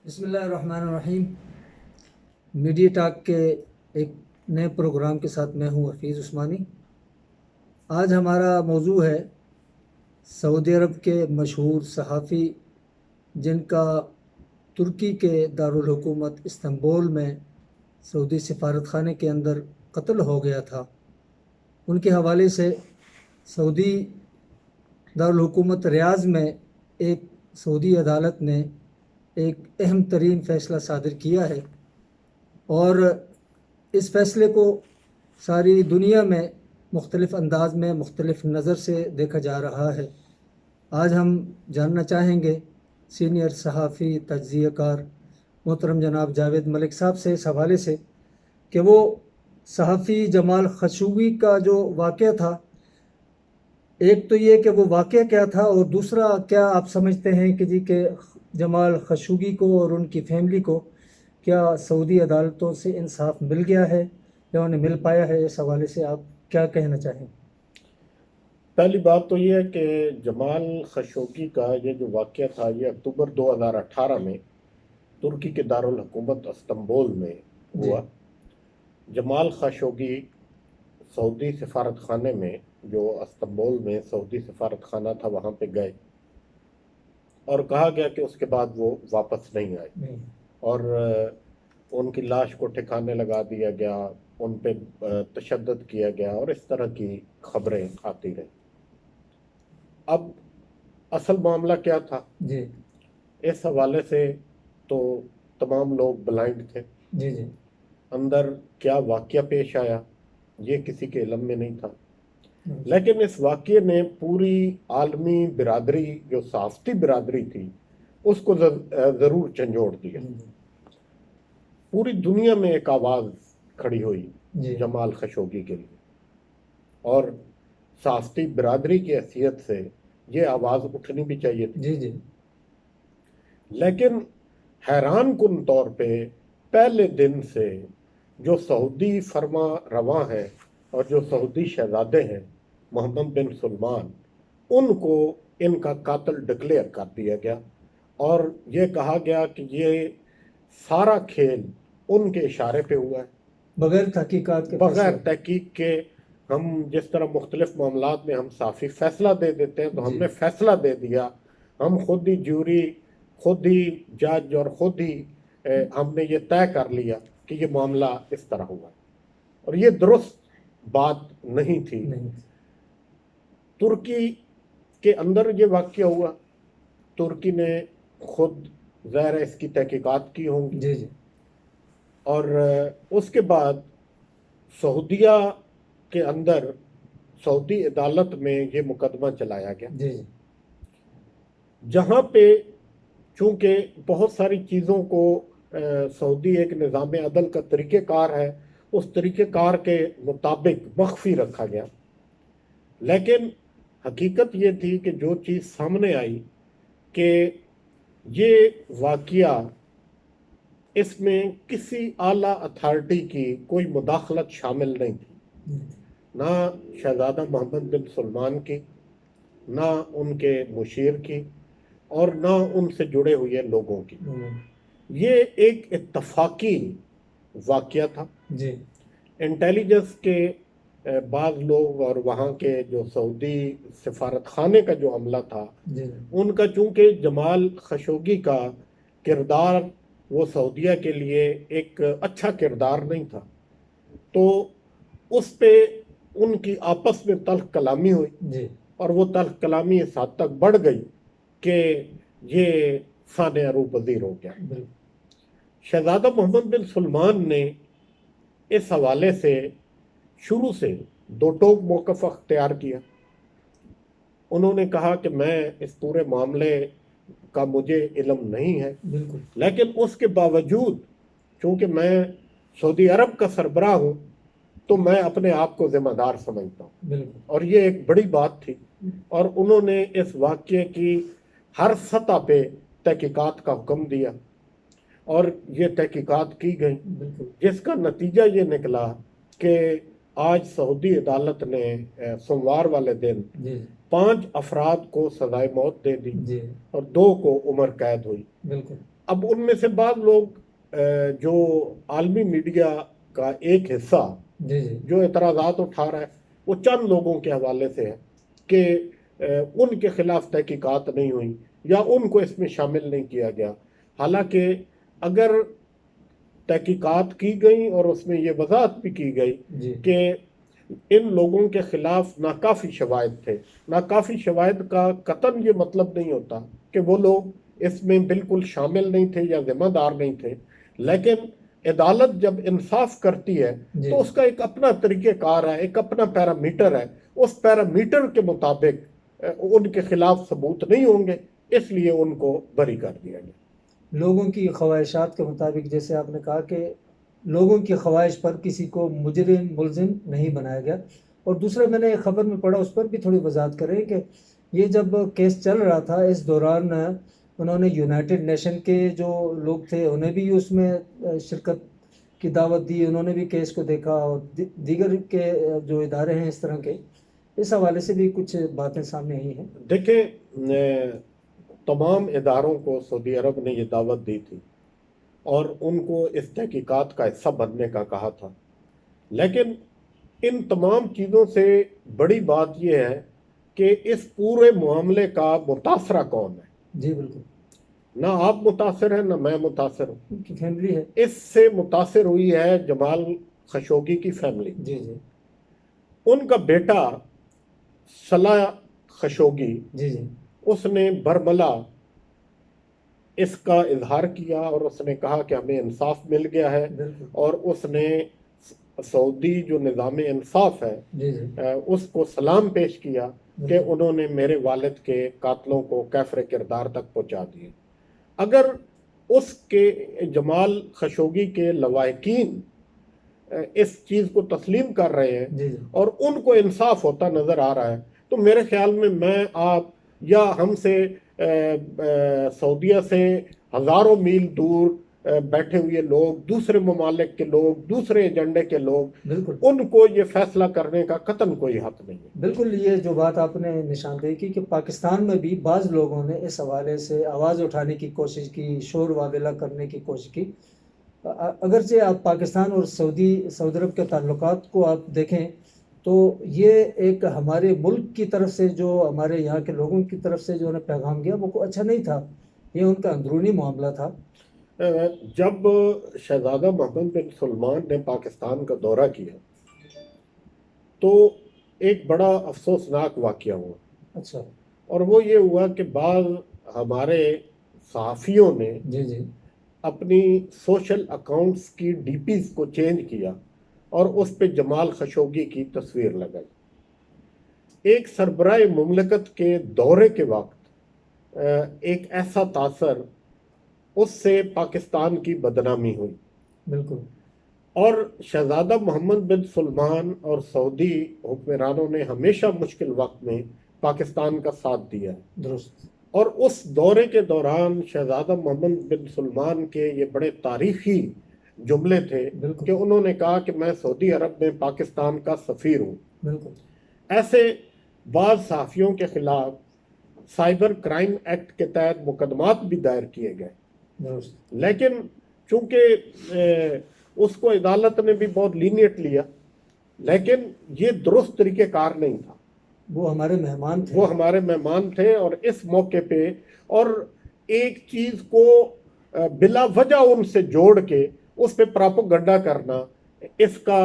بسم اللہ الرحمن الرحیم۔ میڈیا ٹاک کے ایک نئے پروگرام کے ساتھ میں ہوں حفیظ عثمانی۔ آج ہمارا موضوع ہے سعودی عرب کے مشہور صحافی جن کا ترکی کے دارالحکومت استنبول میں سعودی سفارت خانے کے اندر قتل ہو گیا تھا، ان کے حوالے سے سعودی دارالحکومت ریاض میں ایک سعودی عدالت نے ایک اہم ترین فیصلہ صادر کیا ہے، اور اس فیصلے کو ساری دنیا میں مختلف انداز میں مختلف نظر سے دیکھا جا رہا ہے۔ آج ہم جاننا چاہیں گے سینئر صحافی تجزیہ کار محترم جناب جاوید ملک صاحب سے اس حوالے سے کہ وہ صحافی جمال خشوگی کا جو واقعہ تھا، ایک تو یہ کہ وہ واقعہ کیا تھا، اور دوسرا کیا آپ سمجھتے ہیں کہ جمال خشوگی کو اور ان کی فیملی کو کیا سعودی عدالتوں سے انصاف مل گیا ہے یا انہیں مل پایا ہے؟ اس حوالے سے آپ کیا کہنا چاہیں؟ پہلی بات تو یہ ہے کہ جمال خشوگی کا یہ جو واقعہ تھا یہ اکتوبر 2018 میں ترکی کے دارالحکومت استنبول میں ہوا۔ جمال خشوگی سعودی سفارت خانے میں، جو استنبول میں سعودی سفارت خانہ تھا، وہاں پہ گئے اور کہا گیا کہ اس کے بعد وہ واپس نہیں آئے، اور ان کی لاش کو ٹھکانے لگا دیا گیا، ان پہ تشدد کیا گیا، اور اس طرح کی خبریں آتی رہیں۔ اب اصل معاملہ کیا تھا اس حوالے سے تو تمام لوگ بلائنڈ تھے۔ اندر کیا واقعہ پیش آیا یہ کسی کے علم میں نہیں تھا، لیکن اس واقعے نے پوری عالمی برادری، جو صحافتی برادری تھی، اس کو ضرور جھنجھوڑ دیا۔ پوری دنیا میں ایک آواز کھڑی ہوئی جمال خشوگی کے لیے، اور صحافتی برادری کی حیثیت سے یہ آواز اٹھنی بھی چاہیے تھی۔ لیکن حیران کن طور پہ پہلے دن سے جو سعودی فرما رواں ہیں اور جو سعودی شہزادے ہیں محمد بن سلمان، ان کو ان کا قاتل ڈکلیئر کر دیا گیا، اور یہ کہا گیا کہ یہ سارا کھیل ان کے اشارے پہ ہوا ہے، بغیر تحقیقات کے، بغیر تحقیق کے۔ ہم جس طرح مختلف معاملات میں ہم صحافی فیصلہ دے دیتے ہیں، تو ہم نے فیصلہ دے دیا، ہم خود ہی جیوری، خود ہی جج، اور خود ہی ہم نے یہ طے کر لیا کہ یہ معاملہ اس طرح ہوا، اور یہ درست بات نہیں تھی۔ ترکی کے اندر یہ واقعہ ہوا، ترکی نے خود ظاہر اس کی تحقیقات کی ہوں گی، اور اس کے بعد سعودیہ کے اندر سعودی عدالت میں یہ مقدمہ چلایا گیا، جہاں پہ چونکہ بہت ساری چیزوں کو سعودی ایک نظام عدل کا طریقہ کار ہے، اس طریقہ کار کے مطابق مخفی رکھا گیا۔ لیکن حقیقت یہ تھی کہ جو چیز سامنے آئی کہ یہ واقعہ، اس میں کسی اعلیٰ اتھارٹی کی کوئی مداخلت شامل نہیں تھی، نہ شہزادہ محمد بن سلمان کی، نہ ان کے مشیر کی، اور نہ ان سے جڑے ہوئے لوگوں کی۔ یہ ایک اتفاقی واقعہ تھا۔ انٹیلیجنس کے بعض لوگ اور وہاں کے جو سعودی سفارت خانے کا جو عملہ تھا، ان کا چونکہ جمال خشوگی کا کردار وہ سعودیہ کے لیے ایک اچھا کردار نہیں تھا، تو اس پہ ان کی آپس میں تلخ کلامی ہوئی، اور وہ تلخ کلامی اس حد تک بڑھ گئی کہ یہ سانحہ روح پذیر ہو گیا۔ شہزادہ محمد بن سلمان نے اس حوالے سے شروع سے دو ٹوک موقف اختیار کیا۔ انہوں نے کہا کہ میں اس پورے معاملے کا مجھے علم نہیں ہے، لیکن اس کے باوجود چونکہ میں سعودی عرب کا سربراہ ہوں تو میں اپنے آپ کو ذمہ دار سمجھتا ہوں، اور یہ ایک بڑی بات تھی، اور انہوں نے اس واقعے کی ہر سطح پہ تحقیقات کا حکم دیا، اور یہ تحقیقات کی گئی، جس کا نتیجہ یہ نکلا کہ آج سعودی عدالت نے سوموار والے دن 5 افراد کو سزائے موت دے دی، اور 2 کو عمر قید ہوئی۔ اب ان میں سے بعض لوگ جو عالمی میڈیا کا ایک حصہ جی جی جو اعتراضات اٹھا رہا ہے وہ چند لوگوں کے حوالے سے ہے کہ ان کے خلاف تحقیقات نہیں ہوئی یا ان کو اس میں شامل نہیں کیا گیا. حالانکہ اگر تحقیقات کی گئی اور اس میں یہ وضاحت بھی کی گئی جی کہ ان لوگوں کے خلاف ناکافی شواہد تھے. ناکافی شواہد کا قطعاً یہ مطلب نہیں ہوتا کہ وہ لوگ اس میں بالکل شامل نہیں تھے یا ذمہ دار نہیں تھے، لیکن عدالت جب انصاف کرتی ہے جی تو اس کا ایک اپنا طریقہ کار ہے، ایک اپنا پیرامیٹر ہے. اس پیرامیٹر کے مطابق ان کے خلاف ثبوت نہیں ہوں گے، اس لیے ان کو بری کر دیا گیا. لوگوں کی خواہشات کے مطابق، جیسے آپ نے کہا کہ لوگوں کی خواہش پر کسی کو مجرم ملزم نہیں بنایا گیا. اور دوسرا میں نے ایک خبر میں پڑھا، اس پر بھی تھوڑی وضاحت کریں کہ یہ جب کیس چل رہا تھا اس دوران انہوں نے یونائٹڈ نیشن کے جو لوگ تھے انہیں بھی اس میں شرکت کی دعوت دی، انہوں نے بھی کیس کو دیکھا، اور دیگر کے جو ادارے ہیں اس طرح کے، اس حوالے سے بھی کچھ باتیں سامنے آئی ہیں. دیکھیں، تمام اداروں کو سعودی عرب نے یہ دعوت دی تھی اور ان کو اس تحقیقات کا حصہ بننے کا کہا تھا، لیکن ان تمام چیزوں سے بڑی بات یہ ہے کہ اس پورے معاملے کا متاثرہ کون ہے. جی بالکل، نہ آپ متاثر ہیں نہ میں متاثر ہوں. ان کی فیملی ہے. اس سے متاثر ہوئی ہے جمال خشوگی کی فیملی. جی جی ان کا بیٹا صلاح خشوگی، جی جی اس نے برملا اس کا اظہار کیا اور اس نے کہا کہ ہمیں انصاف مل گیا ہے، بالکل. اور اس نے سعودی جو نظام انصاف ہے جی جی اس کو سلام پیش کیا کہ انہوں نے میرے والد کے قاتلوں کو کیفر کردار تک پہنچا دیے. اگر اس کے جمال خشوگی کے لواحقین اس چیز کو تسلیم کر رہے ہیں جی جی اور ان کو انصاف ہوتا نظر آ رہا ہے تو میرے خیال میں آپ یا ہم سے سعودیہ سے ہزاروں میل دور بیٹھے ہوئے لوگ، دوسرے ممالک کے لوگ، دوسرے ایجنڈے کے لوگ، بالکل ان کو یہ فیصلہ کرنے کا قطعاً کوئی حق نہیں ہے. بالکل. یہ جو بات آپ نے نشاندہی کی کہ پاکستان میں بھی بعض لوگوں نے اس حوالے سے آواز اٹھانے کی کوشش کی، شور واویلا کرنے کی کوشش کی. اگرچہ آپ پاکستان اور سعودی عرب کے تعلقات کو آپ دیکھیں تو یہ ایک ہمارے ملک کی طرف سے، جو ہمارے یہاں کے لوگوں کی طرف سے جو انہیں پیغام گیا وہ اچھا نہیں تھا. یہ ان کا اندرونی معاملہ تھا. جب شہزادہ محمد بن سلمان نے پاکستان کا دورہ کیا تو ایک بڑا افسوسناک واقعہ ہوا، اچھا. اور وہ یہ ہوا کہ بعض ہمارے صحافیوں نے جی جی اپنی سوشل اکاؤنٹس کی ڈی پیز کو چینج کیا اور اس پہ جمال خشوگی کی تصویر لگائی. ایک سربراہ مملکت کے دورے کے وقت ایک ایسا تاثر، اس سے پاکستان کی بدنامی ہوئی. بالکل. اور شہزادہ محمد بن سلمان اور سعودی حکمرانوں نے ہمیشہ مشکل وقت میں پاکستان کا ساتھ دیا ہے. درست. اور اس دورے کے دوران شہزادہ محمد بن سلمان کے یہ بڑے تاریخی جملے تھے بالکل کہ انہوں نے کہا کہ میں سعودی عرب میں پاکستان کا سفیر ہوں. بالکل. ایسے بعض صحافیوں کے خلاف سائبر کرائم ایکٹ کے تحت مقدمات بھی دائر کیے گئے، درست. لیکن چونکہ اس کو عدالت نے بھی بہت لینیٹ لیا، لیکن یہ درست طریقہ کار نہیں تھا. وہ ہمارے مہمان تھے. وہ ہمارے مہمان تھے، اور اس موقع پہ اور ایک چیز کو بلا وجہ ان سے جوڑ کے اس پہ پراپوگنڈا کرنا، اس کا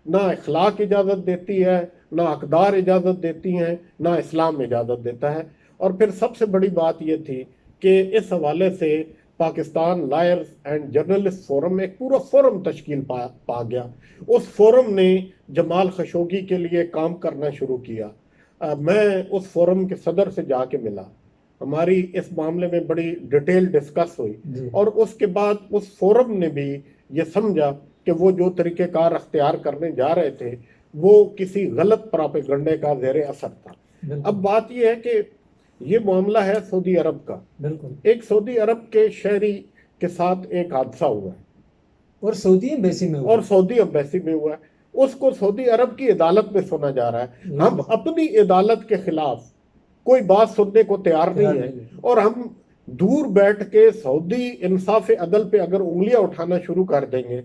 نہ اخلاق اجازت دیتی ہے، نہ اقدار اجازت دیتی ہیں، نہ اسلام اجازت دیتا ہے. اور پھر سب سے بڑی بات یہ تھی کہ اس حوالے سے Pakistan lawyers and journalist forum ایک پورا فورم تشکیل پا گیا. اس فورم نے جمال خشوگی کے لیے کام کرنا شروع کیا. میں اس فورم کے صدر سے جا کے ملا، ہماری اس معاملے میں بڑی ڈیٹیل ڈسکس ہوئی، جی. اور اس کے بعد اس فورم نے بھی یہ سمجھا کہ وہ جو طریقہ کار اختیار کرنے جا رہے تھے وہ کسی غلط پراپیگنڈے کا زیر اثر تھا. بالکل. اب بات یہ ہے کہ یہ معاملہ ہے سعودی عرب کا. بالکل. ایک سعودی عرب کے شہری کے ساتھ ایک حادثہ ہوا ہے، اور سعودی ایمبیسی میں ہوا. اور سعودی ایمبیسی میں ہوا ہے. اس کو سعودی عرب کی عدالت میں سنا جا رہا ہے. ہم اپنی عدالت کے خلاف کوئی بات سننے کو تیار نہیں ہے، اور ہم دور بیٹھ کے سعودی انصاف عدل پہ اگر انگلیاں اٹھانا شروع کر دیں گے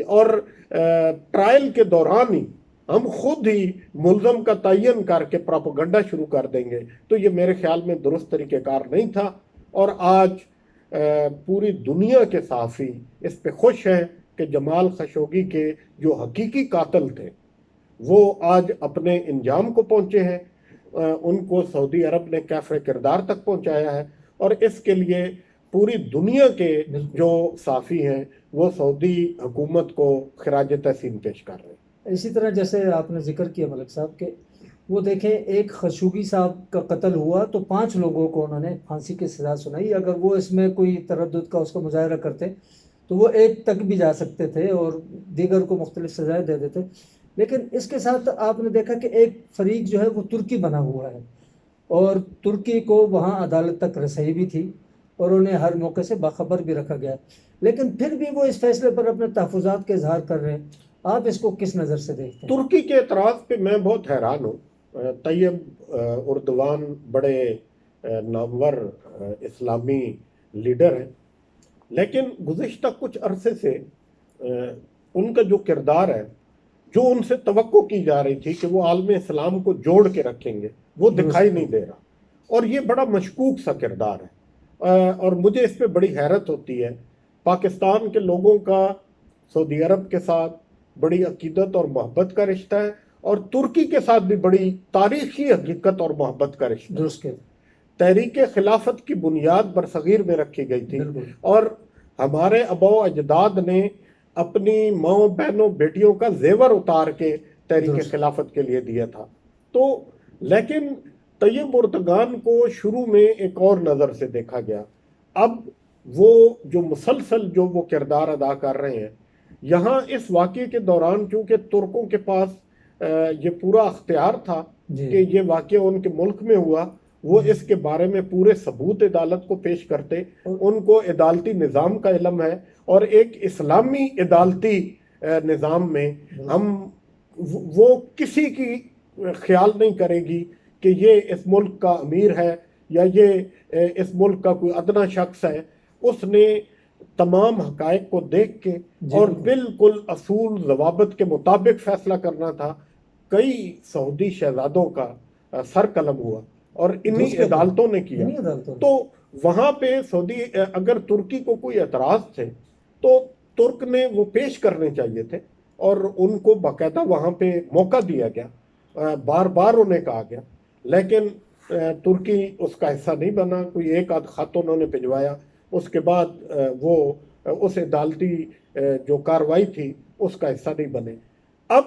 اور ٹرائل کے دوران ہی ہم خود ہی ملزم کا تعین کر کے پراپیگنڈا شروع کر دیں گے تو یہ میرے خیال میں درست طریقہ کار نہیں تھا. اور آج پوری دنیا کے صحافی اس پہ خوش ہیں کہ جمال خشوگی کے جو حقیقی قاتل تھے وہ آج اپنے انجام کو پہنچے ہیں. ان کو سعودی عرب نے کیفر کردار تک پہنچایا ہے اور اس کے لیے پوری دنیا کے جو صحافی ہیں وہ سعودی حکومت کو خراج تحسین پیش کر رہے ہیں. اسی طرح جیسے آپ نے ذکر کیا ملک صاحب کہ وہ دیکھیں ایک خشوگی صاحب کا قتل ہوا تو 5 لوگوں کو انہوں نے پھانسی کی سزا سنائی. اگر وہ اس میں کوئی تردد کا اس کا مظاہرہ کرتے تو وہ 1 تک بھی جا سکتے تھے اور دیگر کو مختلف سزائیں دے دیتے. لیکن اس کے ساتھ آپ نے دیکھا کہ ایک فریق جو ہے وہ ترکی بنا ہوا ہے اور ترکی کو وہاں عدالت تک رسائی بھی تھی اور انہیں ہر موقع سے باخبر بھی رکھا گیا. لیکن پھر بھی وہ اس فیصلے پر اپنے تحفظات کا اظہار کر رہے ہیں. آپ اس کو کس نظر سے دیکھتے ہیں؟ ترکی کے اعتراض پہ میں بہت حیران ہوں. طیب اردوان بڑے نامور اسلامی لیڈر ہیں لیکن گزشتہ کچھ عرصے سے ان کا جو کردار ہے جو ان سے توقع کی جا رہی تھی کہ وہ عالم اسلام کو جوڑ کے رکھیں گے وہ دکھائی نہیں دے رہا اور یہ بڑا مشکوک سا کردار ہے. اور مجھے اس پہ بڑی حیرت ہوتی ہے. پاکستان کے لوگوں کا سعودی عرب کے ساتھ بڑی عقیدت اور محبت کا رشتہ ہے اور ترکی کے ساتھ بھی بڑی تاریخی حقیقت اور محبت کا رشتہ ہے. درست. تحریک خلافت کی بنیاد برصغیر میں رکھی گئی تھی اور ہمارے آباء و اجداد نے اپنی ماؤں بہنوں بیٹیوں کا زیور اتار کے تحریک خلافت کے لیے دیا تھا. تو لیکن طیب اردگان کو شروع میں ایک اور نظر سے دیکھا گیا. اب وہ جو مسلسل جو وہ کردار ادا کر رہے ہیں یہاں اس واقعے کے دوران چونکہ ترکوں کے پاس یہ پورا اختیار تھا کہ یہ واقعہ ان کے ملک میں ہوا وہ اس کے بارے میں پورے ثبوت عدالت کو پیش کرتے. ان کو عدالتی نظام کا علم ہے اور ایک اسلامی عدالتی نظام میں وہ کسی کی خیال نہیں کرے گی کہ یہ اس ملک کا امیر ہے یا یہ اس ملک کا کوئی ادنا شخص ہے. اس نے تمام حقائق کو دیکھ کے اور بالکل اصول ضوابط کے مطابق فیصلہ کرنا تھا. کئی سعودی شہزادوں کا سر قلم ہوا اور انہی عدالتوں نے کیا. تو وہاں پہ سعودی اگر ترکی کو کوئی اعتراض تھے تو ترک نے وہ پیش کرنے چاہیے تھے اور ان کو باقاعدہ وہاں پہ موقع دیا گیا. بار بار انہیں کہا گیا لیکن ترکی اس کا حصہ نہیں بنا. کوئی ایک آدھ خط انہوں نے بھجوایا. اس کے بعد وہ اس عدالتی جو کاروائی تھی اس کا حصہ نہیں بنے. اب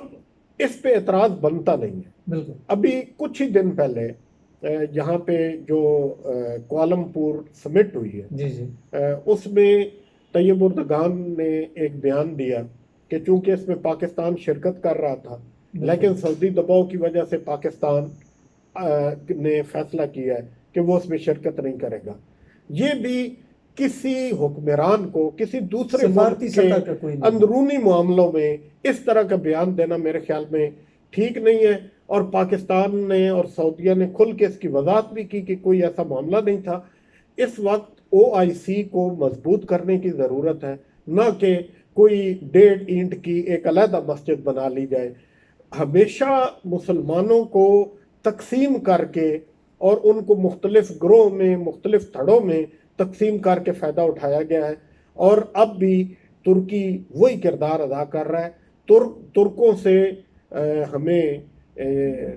اس پہ اعتراض بنتا نہیں ہے. ابھی کچھ ہی دن پہلے یہاں پہ جو کوالمپور سمٹ ہوئی ہے اس میں طیب اردگان نے ایک بیان دیا کہ چونکہ اس میں پاکستان شرکت کر رہا تھا لیکن سعودی دباؤ کی وجہ سے پاکستان نے فیصلہ کیا ہے کہ وہ اس میں شرکت نہیں کرے گا. یہ بھی کسی حکمران کو کسی دوسرے ملک کے اندرونی معاملوں میں اس طرح کا بیان دینا میرے خیال میں ٹھیک نہیں ہے. اور پاکستان نے اور سعودیہ نے کھل کے اس کی وضاحت بھی کی کہ کوئی ایسا معاملہ نہیں تھا. اس وقت OIC کو مضبوط کرنے کی ضرورت ہے نہ کہ کوئی 1.5 اینٹ کی ایک علیحدہ مسجد بنا لی جائے. ہمیشہ مسلمانوں کو تقسیم کر کے اور ان کو مختلف گروہ میں مختلف دھڑوں میں تقسیم کر کے فائدہ اٹھایا گیا ہے اور اب بھی ترکی وہی کردار ادا کر رہا ہے. ترکوں سے ہمیں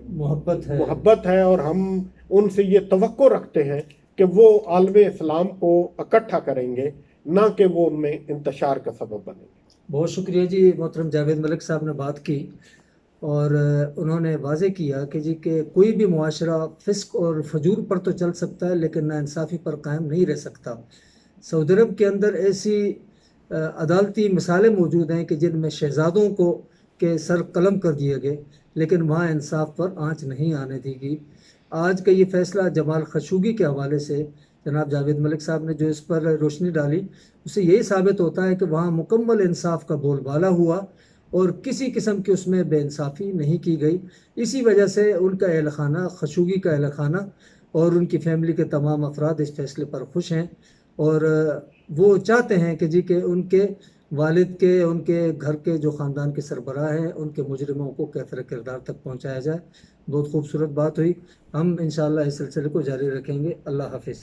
محبت ہے اور ہم ان سے یہ توقع رکھتے ہیں کہ وہ عالم اسلام کو اکٹھا کریں گے نہ کہ وہ ان میں انتشار کا سبب بنیں گے. بہت شکریہ جی. محترم جاوید ملک صاحب نے بات کی اور انہوں نے واضح کیا کہ جی کہ کوئی بھی معاشرہ فسق اور فجور پر تو چل سکتا ہے لیکن ناانصافی پر قائم نہیں رہ سکتا. سعودی عرب کے اندر ایسی عدالتی مثالیں موجود ہیں کہ جن میں شہزادوں کو کے سر قلم کر دیے گئے لیکن وہاں انصاف پر آنچ نہیں آنے دی گئی. آج کا یہ فیصلہ جمال خشوگی کے حوالے سے جناب جاوید ملک صاحب نے جو اس پر روشنی ڈالی اس سے یہی ثابت ہوتا ہے کہ وہاں مکمل انصاف کا بول بالا ہوا اور کسی قسم کی اس میں بے انصافی نہیں کی گئی. اسی وجہ سے ان کا اہل خانہ خشوگی کا اہل خانہ اور ان کی فیملی کے تمام افراد اس فیصلے پر خوش ہیں، اور وہ چاہتے ہیں کہ جی کہ ان کے والد کے، ان کے گھر کے جو خاندان کے سربراہ ہیں، ان کے مجرموں کو کیفر کردار تک پہنچایا جائے۔ بہت خوبصورت بات ہوئی، ہم انشاءاللہ اس سلسلے کو جاری رکھیں گے۔ اللہ حافظ۔